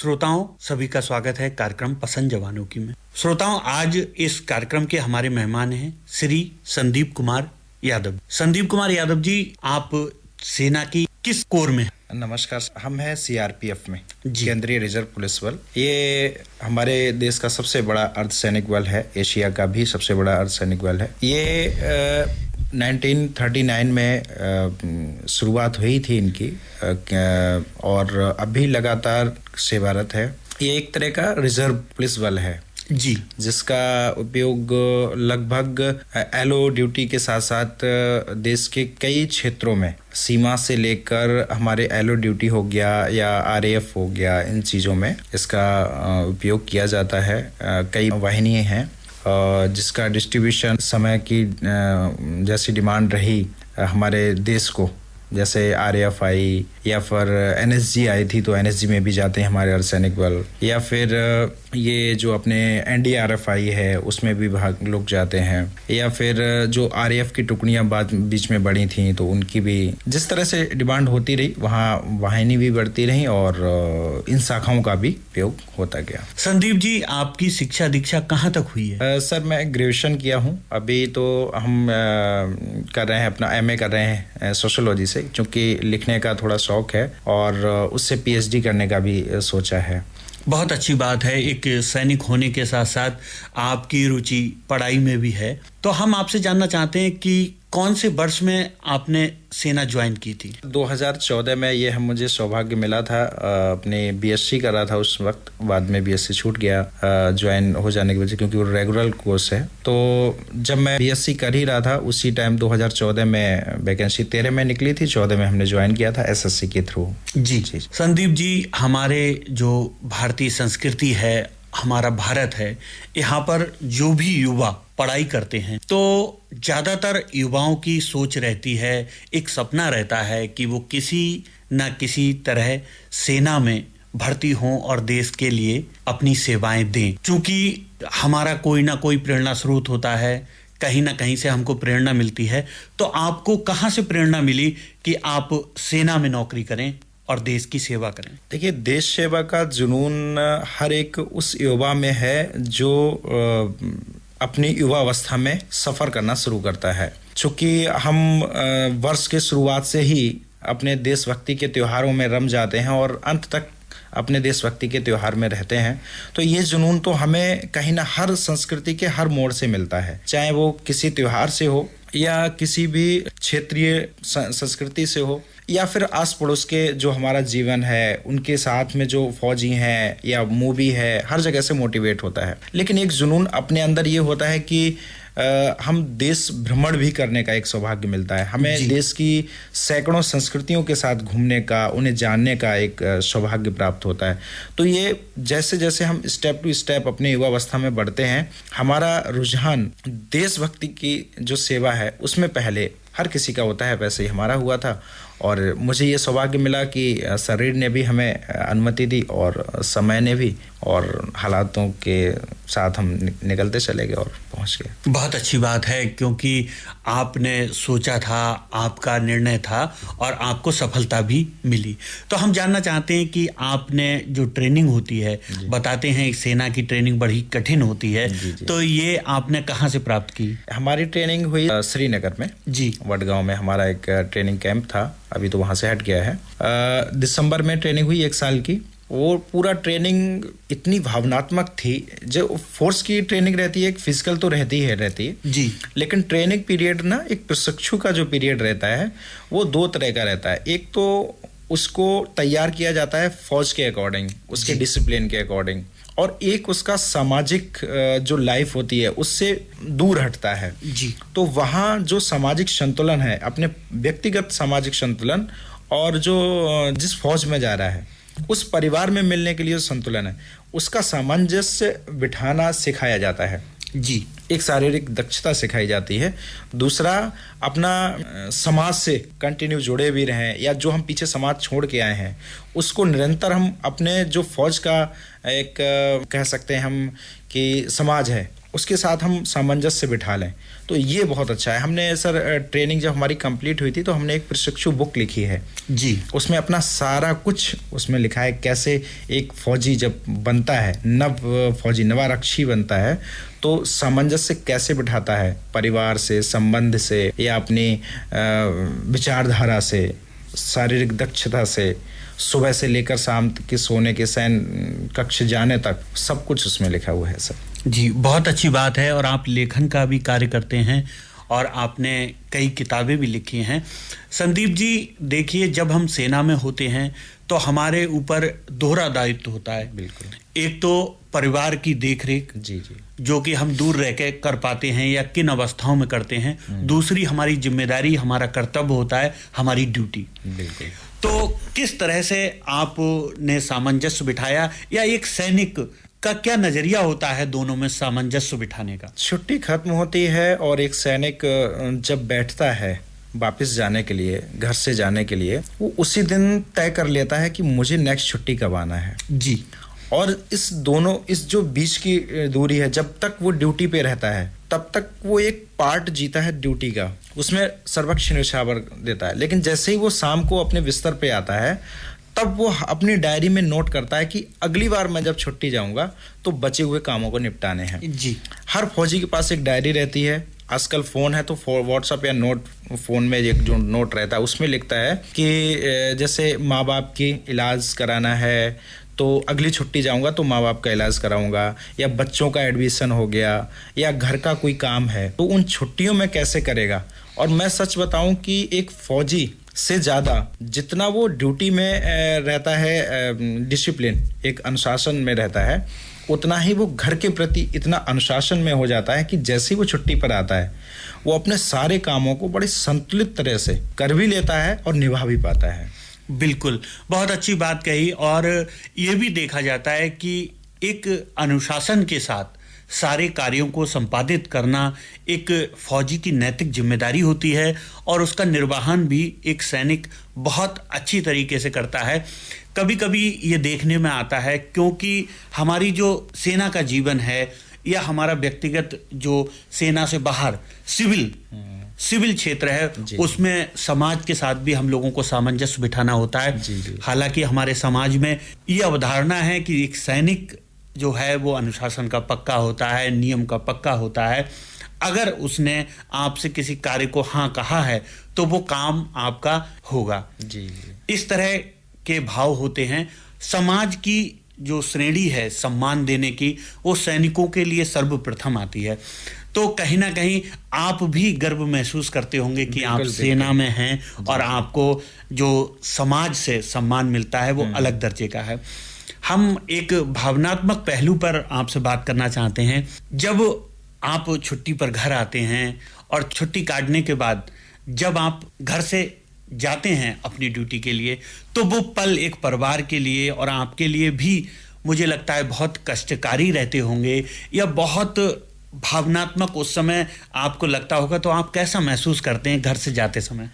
श्रोताओं, सभी का स्वागत है कार्यक्रम पसंद जवानों की में। श्रोताओं, आज इस कार्यक्रम के हमारे मेहमान हैं श्री संदीप कुमार यादव। संदीप कुमार यादव जी, आप सेना की किस कोर में? नमस्कार, हम हैं सीआरपीएफ में, केंद्रीय रिजर्व पुलिस बल। ये हमारे देश का सबसे बड़ा अर्धसैनिक बल है, एशिया का भी सबसे बड़ा अर्धसैनिक बल है। ये 1939 में शुरुआत हुई थी इनकी और अभी लगातार सेवारत है। ये एक तरह का रिजर्व पुलिस बल है जी, जिसका उपयोग लगभग एलओ ड्यूटी के साथ साथ देश के कई क्षेत्रों में, सीमा से लेकर हमारे एलओ ड्यूटी हो गया या आरएएफ हो गया, इन चीज़ों में इसका उपयोग किया जाता है। कई वाहिनियाँ हैं जिसका डिस्ट्रीब्यूशन समय की जैसी डिमांड रही हमारे देश को, जैसे आरएएफ आई या फिर एनएसजी आई थी तो एनएसजी में भी जाते हैं हमारे अर्धसैनिक बल, या फिर ये जो अपने एनडीआरएफ आई है उसमें भी लोग जाते हैं, या फिर जो आरएएफ की टुकड़ियां बाद बीच में बढ़ी थी तो उनकी भी जिस तरह से डिमांड होती रही वहाँ वाहिनी भी बढ़ती रही और इन शाखाओं का भी उपयोग होता गया। संदीप जी, आपकी शिक्षा दीक्षा कहाँ तक हुई है? सर, मैं ग्रेजुएशन किया हूँ। अभी तो हम कर रहे हैं, अपना एमए कर रहे हैं सोशियोलॉजी से, क्योंकि लिखने का थोड़ा शौक है और उससे पीएचडी करने का भी सोचा है। बहुत अच्छी बात है, एक सैनिक होने के साथ साथ आपकी रुचि पढ़ाई में भी है। तो हम आपसे जानना चाहते हैं कि कौन से वर्ष में आपने सेना ज्वाइन की थी? 2014 में ये मुझे सौभाग्य मिला था। अपने बीएससी कर रहा था उस वक्त, बाद में बीएससी छूट गया ज्वाइन हो जाने की वजह, क्योंकि वो रेगुलर कोर्स है। तो जब मैं बीएससी कर ही रहा था उसी टाइम 2014 में वैकेंसी 13 में निकली थी, 14 में हमने ज्वाइन किया था एसएससी के थ्रू। जी संदीप जी, हमारे जो भारतीय संस्कृति है, हमारा भारत है, यहाँ पर जो भी युवा पढ़ाई करते हैं तो ज्यादातर युवाओं की सोच रहती है, एक सपना रहता है कि वो किसी न किसी तरह सेना में भर्ती हों और देश के लिए अपनी सेवाएं दें। क्योंकि हमारा कोई ना कोई प्रेरणा स्रोत होता है, कहीं ना कहीं से हमको प्रेरणा मिलती है। तो आपको कहाँ से प्रेरणा मिली कि आप सेना में नौकरी करें और देश की सेवा करें? देखिए, देश सेवा का जुनून हर एक उस युवा में है जो अपनी युवावस्था में सफ़र करना शुरू करता है। चूँकि हम वर्ष के शुरुआत से ही अपने देशभक्ति के त्योहारों में रम जाते हैं और अंत तक अपने देशभक्ति के त्योहार में रहते हैं, तो ये जुनून तो हमें कहीं ना हर संस्कृति के हर मोड़ से मिलता है, चाहे वो किसी त्योहार से हो या किसी भी क्षेत्रीय संस्कृति से हो, या फिर आस पड़ोस के जो हमारा जीवन है उनके साथ में जो फौजी हैं या मूवी है, हर जगह से मोटिवेट होता है। लेकिन एक जुनून अपने अंदर ये होता है कि हम देश भ्रमण भी करने का एक सौभाग्य मिलता है हमें, देश की सैकड़ों संस्कृतियों के साथ घूमने का, उन्हें जानने का एक सौभाग्य प्राप्त होता है। तो ये जैसे जैसे हम स्टेप टू स्टेप अपने युवावस्था में बढ़ते हैं, हमारा रुझान देशभक्ति की जो सेवा है उसमें पहले हर किसी का होता है, वैसे ही हमारा हुआ था। और मुझे ये सौभाग्य मिला कि शरीर ने भी हमें अनुमति दी और समय ने भी, और हालातों के साथ हम निकलते चले गए और पहुंच गए। बहुत अच्छी बात है, क्योंकि आपने सोचा था, आपका निर्णय था और आपको सफलता भी मिली। तो हम जानना चाहते हैं कि आपने जो ट्रेनिंग होती है, बताते हैं सेना की ट्रेनिंग बड़ी कठिन होती है, तो ये आपने कहाँ से प्राप्त की? हमारी ट्रेनिंग हुई श्रीनगर में, वडगांव में हमारा एक ट्रेनिंग कैंप था, अभी तो वहाँ से हट गया है। दिसंबर में ट्रेनिंग हुई 1 साल की। वो पूरा ट्रेनिंग इतनी भावनात्मक थी। जो फोर्स की ट्रेनिंग रहती है, एक फिजिकल तो रहती है जी, लेकिन ट्रेनिंग पीरियड ना, एक प्रशिक्षु का जो पीरियड रहता है वो 2 तरह का रहता है। एक तो उसको तैयार किया जाता है फौज के अकॉर्डिंग, उसके डिसिप्लिन के अकॉर्डिंग, और एक उसका सामाजिक जो लाइफ होती है उससे दूर हटता है जी। तो वहाँ जो सामाजिक संतुलन है, अपने व्यक्तिगत सामाजिक संतुलन, और जो जिस फौज में जा रहा है उस परिवार में मिलने के लिए जो संतुलन है, उसका सामंजस्य बिठाना सिखाया जाता है जी। एक शारीरिक दक्षता सिखाई जाती है। दूसरा, अपना समाज से कंटिन्यू जुड़े भी रहें, या जो हम पीछे समाज छोड़ के आए हैं उसको निरंतर हम अपने जो फौज का एक कह सकते हैं हम कि समाज है उसके साथ हम सामंजस्य बिठा लें, तो ये बहुत अच्छा है। हमने सर ट्रेनिंग जब हमारी कंप्लीट हुई थी तो हमने एक प्रशिक्षु बुक लिखी है जी, उसमें अपना सारा कुछ उसमें लिखा है, कैसे एक फौजी जब बनता है, नव फौजी नवारक्षी बनता है तो सामंजस्य कैसे बिठाता है परिवार से, संबंध से, या अपनी विचारधारा से, शारीरिक दक्षता से, सुबह से लेकर शाम के सोने के शयन कक्ष जाने तक, सब कुछ उसमें लिखा हुआ है सर। जी, बहुत अच्छी बात है। और आप लेखन का भी कार्य करते हैं और आपने कई किताबें भी लिखी हैं। संदीप जी, देखिए, जब हम सेना में होते हैं तो हमारे ऊपर दोहरा दायित्व होता है। बिल्कुल। एक तो परिवार की देखरेख, जी जी, जो कि हम दूर रह के कर पाते हैं या किन अवस्थाओं में करते हैं। दूसरी हमारी जिम्मेदारी, हमारा कर्तव्य होता है, हमारी ड्यूटी। बिल्कुल। तो किस तरह से आपने सामंजस्य बिठाया, या एक सैनिक का क्या नजरिया होता है दोनों में सामंजस्य बिठाने का? छुट्टी खत्म होती है और एक सैनिक जब बैठता है वापस जाने के लिए, घर से जाने के लिए, वो उसी दिन तय कर लेता है कि मुझे नेक्स्ट छुट्टी कब आना है। जी। और इस जो बीच की दूरी है, जब तक वो ड्यूटी पे रहता है तब तक वो एक पार्ट जीता है ड्यूटी का, उसमें सर्वक्ष न्योछावर देता है। लेकिन जैसे ही वो शाम को अपने बिस्तर पे आता है तब वो अपनी डायरी में नोट करता है कि अगली बार मैं जब छुट्टी जाऊंगा तो बचे हुए कामों को निपटाने हैं। जी। हर फौजी के पास एक डायरी रहती है। आजकल फ़ोन है तो व्हाट्सएप या नोट, फ़ोन में एक जो नोट रहता है उसमें लिखता है कि जैसे माँ बाप की इलाज कराना है तो अगली छुट्टी जाऊंगा तो माँ बाप का इलाज कराऊंगा, या बच्चों का एडमिशन हो गया, या घर का कोई काम है तो उन छुट्टियों में कैसे करेगा। और मैं सच बताऊं कि एक फौजी से ज़्यादा जितना वो ड्यूटी में रहता है, डिसिप्लिन, एक अनुशासन में रहता है, उतना ही वो घर के प्रति इतना अनुशासन में हो जाता है कि जैसे ही वो छुट्टी पर आता है वो अपने सारे कामों को बड़े संतुलित तरह से कर भी लेता है और निभा भी पाता है। बिल्कुल, बहुत अच्छी बात कही। और ये भी देखा जाता है कि एक अनुशासन के साथ सारे कार्यों को संपादित करना एक फौजी की नैतिक जिम्मेदारी होती है, और उसका निर्वहन भी एक सैनिक बहुत अच्छी तरीके से करता है। कभी कभी ये देखने में आता है, क्योंकि हमारी जो सेना का जीवन है या हमारा व्यक्तिगत जो सेना से बाहर सिविल क्षेत्र है, उसमें समाज के साथ भी हम लोगों को सामंजस्य बिठाना होता है। हालांकि हमारे समाज में ये अवधारणा है कि एक सैनिक जो है वो अनुशासन का पक्का होता है, नियम का पक्का होता है। अगर उसने आपसे किसी कार्य को हाँ कहा है तो वो काम आपका होगा। जी। इस तरह के भाव होते हैं। समाज की जो श्रेणी है सम्मान देने की, वो सैनिकों के लिए सर्वप्रथम आती है। तो कहीं ना कहीं आप भी गर्व महसूस करते होंगे कि आप सेना में हैं और आपको जो समाज से सम्मान मिलता है वो अलग दर्जे का है। हम एक भावनात्मक पहलू पर आपसे बात करना चाहते हैं। जब आप छुट्टी पर घर आते हैं और छुट्टी काटने के बाद जब आप घर से जाते हैं अपनी ड्यूटी के लिए, तो वो पल एक परिवार के लिए और आपके लिए भी मुझे लगता है बहुत कष्टकारी रहते होंगे, या बहुत भावनात्मक उस समय आपको लगता होगा। तो आप कैसा महसूस करते हैं घर से जाते समय?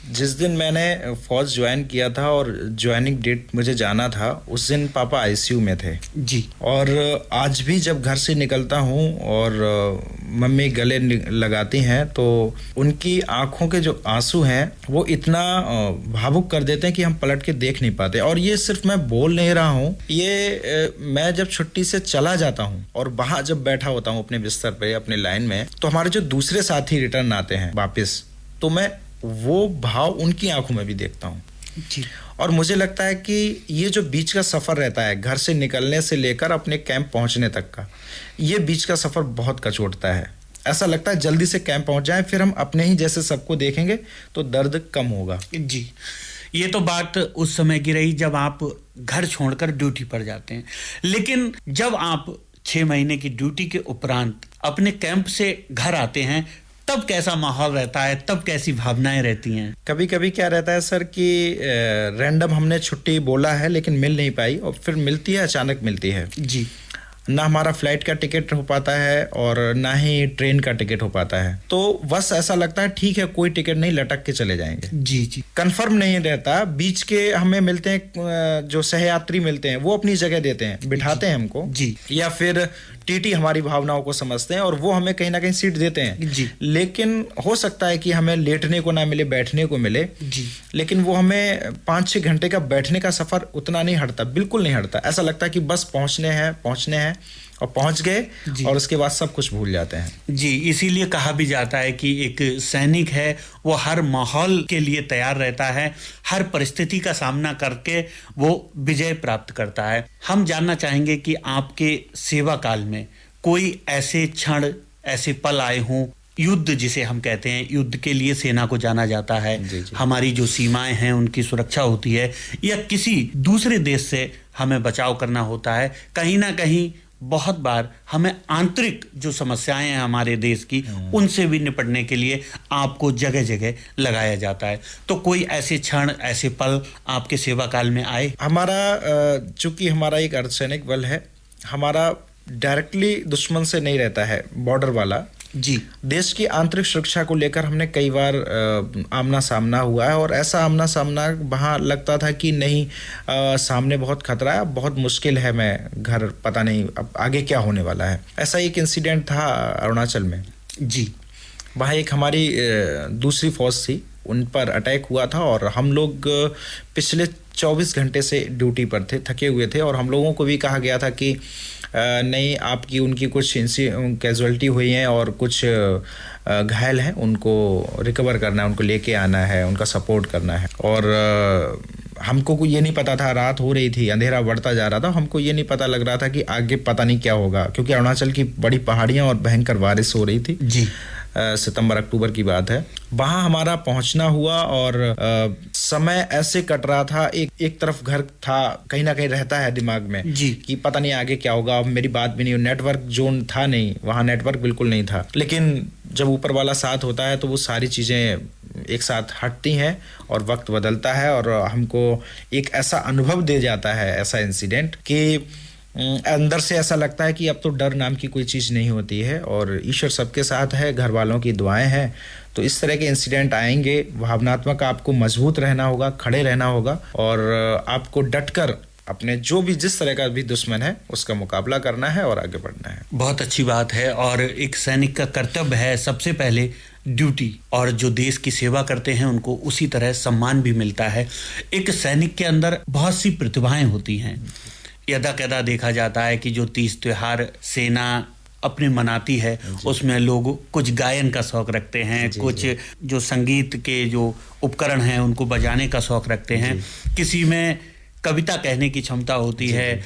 जिस दिन मैंने फौज ज्वाइन किया था और ज्वाइनिंग डेट मुझे जाना था, उस दिन पापा आईसीयू में थे। जी। और आज भी जब घर से निकलता हूँ और मम्मी गले लगाती हैं तो उनकी आंखों के जो आंसू हैं वो इतना भावुक कर देते हैं कि हम पलट के देख नहीं पाते। और ये सिर्फ मैं बोल नहीं रहा हूँ, ये मैं जब छुट्टी से चला जाता हूँ और वहाँ जब बैठा होता हूँ अपने बिस्तर पे अपने लाइन में, तो हमारे जो दूसरे साथी रिटर्न आते हैं वापस, तो मैं वो भाव उनकी आंखों में भी देखता हूँ। जी। और मुझे लगता है कि ये जो बीच का सफ़र रहता है, घर से निकलने से लेकर अपने कैंप पहुँचने तक का, ये बीच का सफ़र बहुत कचोटता है। ऐसा लगता है जल्दी से कैंप पहुँच जाए, फिर हम अपने ही जैसे सबको देखेंगे तो दर्द कम होगा। जी, ये तो बात उस समय की रही जब आप घर छोड़कर ड्यूटी पर जाते हैं। लेकिन जब आप 6 महीने की ड्यूटी के उपरांत अपने कैंप से घर आते हैं, तब कैसा माहौल रहता है, तब कैसी भावनाएं रहती हैं? कभी कभी क्या रहता है सर कि रैंडम हमने छुट्टी बोला है लेकिन मिल नहीं पाई, और फिर मिलती है, अचानक मिलती है। जी। ना हमारा फ्लाइट का टिकट हो पाता है और ना ही ट्रेन का टिकट हो पाता है। तो बस ऐसा लगता है ठीक है, कोई टिकट नहीं, लटक के चले जाएंगे। जी जी। कंफर्म नहीं रहता। बीच के हमें मिलते हैं जो सहयात्री मिलते हैं, वो अपनी जगह देते हैं, बिठाते हैं हमको जी। या फिर टीटी हमारी भावनाओं को समझते हैं और वो हमें कहीं ना कहीं सीट देते हैं जी। लेकिन हो सकता है कि हमें लेटने को ना मिले, बैठने को मिले जी। लेकिन वो हमें 5-6 घंटे का बैठने का सफर उतना नहीं हटता, बिल्कुल नहीं हटता। ऐसा लगता है कि बस पहुंचने हैं और पहुंच गए और उसके बाद सब कुछ भूल जाते हैं। जी, इसीलिए कहा भी जाता है कि एक सैनिक है वो हर माहौल के लिए तैयार रहता है, हर परिस्थिति का सामना करके वो विजय प्राप्त करता है। हम जानना चाहेंगे कि आपके सेवा काल में कोई ऐसे क्षण, ऐसे पल आए हों, युद्ध जिसे हम कहते हैं, युद्ध के लिए सेना को जाना जाता है, हमारी जो सीमाएं हैं उनकी सुरक्षा होती है, या किसी दूसरे देश से हमें बचाव करना होता है, कहीं ना कहीं बहुत बार हमें आंतरिक जो समस्याएं हैं हमारे देश की, उनसे भी निपटने के लिए आपको जगह जगह लगाया जाता है। तो कोई ऐसे क्षण, ऐसे पल आपके सेवा काल में आए? चूंकि हमारा एक अर्धसैनिक बल है, हमारा डायरेक्टली दुश्मन से नहीं रहता है, बॉर्डर वाला। जी। देश की आंतरिक सुरक्षा को लेकर हमने कई बार आमना सामना हुआ है और ऐसा आमना सामना वहाँ लगता था कि नहीं, सामने बहुत खतरा है, बहुत मुश्किल है, मैं घर पता नहीं अब आगे क्या होने वाला है। ऐसा एक इंसिडेंट था अरुणाचल में। जी। वहाँ एक हमारी दूसरी फौज थी, उन पर अटैक हुआ था और हम लोग पिछले 24 घंटे से ड्यूटी पर थे, थके हुए थे और हम लोगों को भी कहा गया था कि नहीं, आपकी उनकी कुछ कैजुअलिटी हुई हैं और कुछ घायल हैं, उनको रिकवर करना है, उनको लेके आना है, उनका सपोर्ट करना है। और हमको ये नहीं पता था, रात हो रही थी, अंधेरा बढ़ता जा रहा था, हमको ये नहीं पता लग रहा था कि आगे पता नहीं क्या होगा, क्योंकि अरुणाचल की बड़ी पहाड़ियाँ और भयंकर बारिश हो रही थी। जी। सितंबर अक्टूबर की बात है। वहाँ हमारा पहुंचना हुआ और समय ऐसे कट रहा था, एक तरफ घर था, कहीं ना कहीं रहता है दिमाग में जी। कि पता नहीं आगे क्या होगा, अब मेरी बात भी नहीं, नेटवर्क जोन था नहीं, वहाँ नेटवर्क बिल्कुल नहीं था। लेकिन जब ऊपर वाला साथ होता है तो वो सारी चीज़ें एक साथ हटती हैं और वक्त बदलता है और हमको एक ऐसा अनुभव दे जाता है, ऐसा इंसिडेंट कि अंदर से ऐसा लगता है कि अब तो डर नाम की कोई चीज़ नहीं होती है और ईश्वर सबके साथ है, घर वालों की दुआएं हैं। तो इस तरह के इंसिडेंट आएंगे, भावनात्मक आपको मजबूत रहना होगा, खड़े रहना होगा और आपको डटकर अपने जो भी जिस तरह का भी दुश्मन है उसका मुकाबला करना है और आगे बढ़ना है। बहुत अच्छी बात है। और एक सैनिक का कर्तव्य है सबसे पहले ड्यूटी, और जो देश की सेवा करते हैं उनको उसी तरह सम्मान भी मिलता है। एक सैनिक के अंदर बहुत सी प्रतिभाएं होती हैं। यदा कदा देखा जाता है कि जो तीज त्योहार सेना अपने मनाती है उसमें लोग कुछ गायन का शौक रखते हैं, कुछ जो संगीत के जो उपकरण हैं उनको बजाने का शौक रखते हैं, किसी में कविता कहने की क्षमता होती है,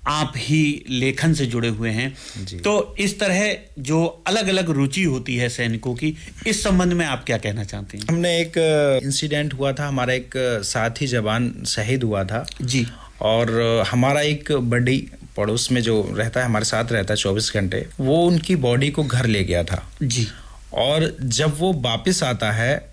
आप ही लेखन से जुड़े हुए हैं। तो इस तरह जो अलग अलग रुचि होती है सैनिकों की, इस संबंध में आप क्या कहना चाहते हैं? हमने एक इंसिडेंट हुआ था, हमारा एक साथी जवान शहीद हुआ था जी। और हमारा एक बड़ी पड़ोस में जो रहता है, हमारे साथ रहता है 24 घंटे, वो उनकी बॉडी को घर ले गया था। जी। और जब वो वापस आता है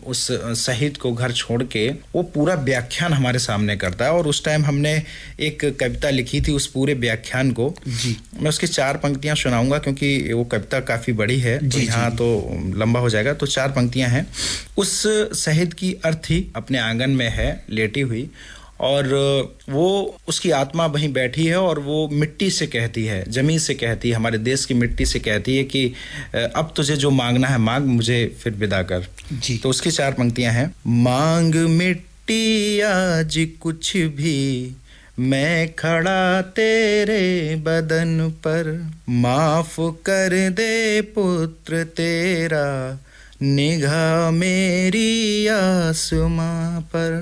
उस शहीद को घर छोड़ के, वो पूरा व्याख्यान हमारे सामने करता है और उस टाइम हमने एक कविता लिखी थी उस पूरे व्याख्यान को। जी। मैं उसकी 4 पंक्तियां सुनाऊंगा क्योंकि वो कविता काफ़ी बड़ी है, तो यहाँ तो लंबा हो जाएगा। तो 4 पंक्तियां हैं। उस शहीद की अर्थी अपने आंगन में है लेटी हुई और वो उसकी आत्मा वहीं बैठी है और वो मिट्टी से कहती है, ज़मीन से कहती है, हमारे देश की मिट्टी से कहती है कि अब तुझे जो मांगना है मांग, मुझे फिर विदा कर। जी। तो उसकी 4 पंक्तियां हैं। मांग मिट्टी आज कुछ भी, मैं खड़ा तेरे बदन पर, माफ कर दे पुत्र तेरा, निगाह मेरी आसमां पर।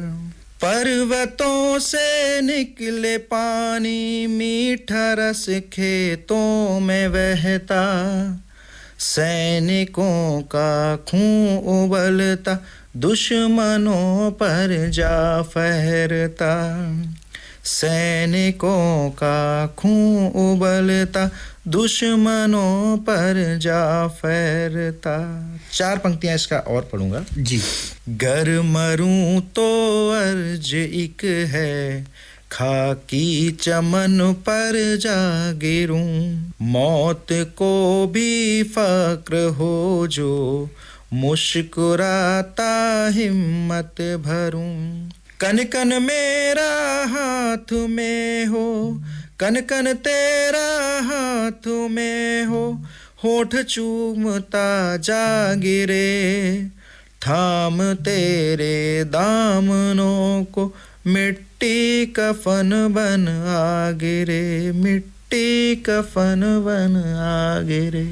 पर्वतों से निकले पानी, मीठा रस खेतों में बहता, सैनिकों का खून उबलता, दुश्मनों पर जा फहरता, सैनिकों का खून उबलता, दुश्मनों पर जा फहरता। 4 पंक्तियां इसका और पढ़ूंगा। जी। गर मरूं तो अर्ज एक है, खाकी चमन पर जा गिरूं, मौत को भी फक्र हो जो मुस्कुराता हिम्मत भरूं। कन कन मेरा हाथ में हो, कन कन तेरा हाथ में हो, होठ चूमता जा गिरे, थाम तेरे दामनों को मिट्टी कफन बन आ गिरे, मिट्टी कफन बन आ गिरे।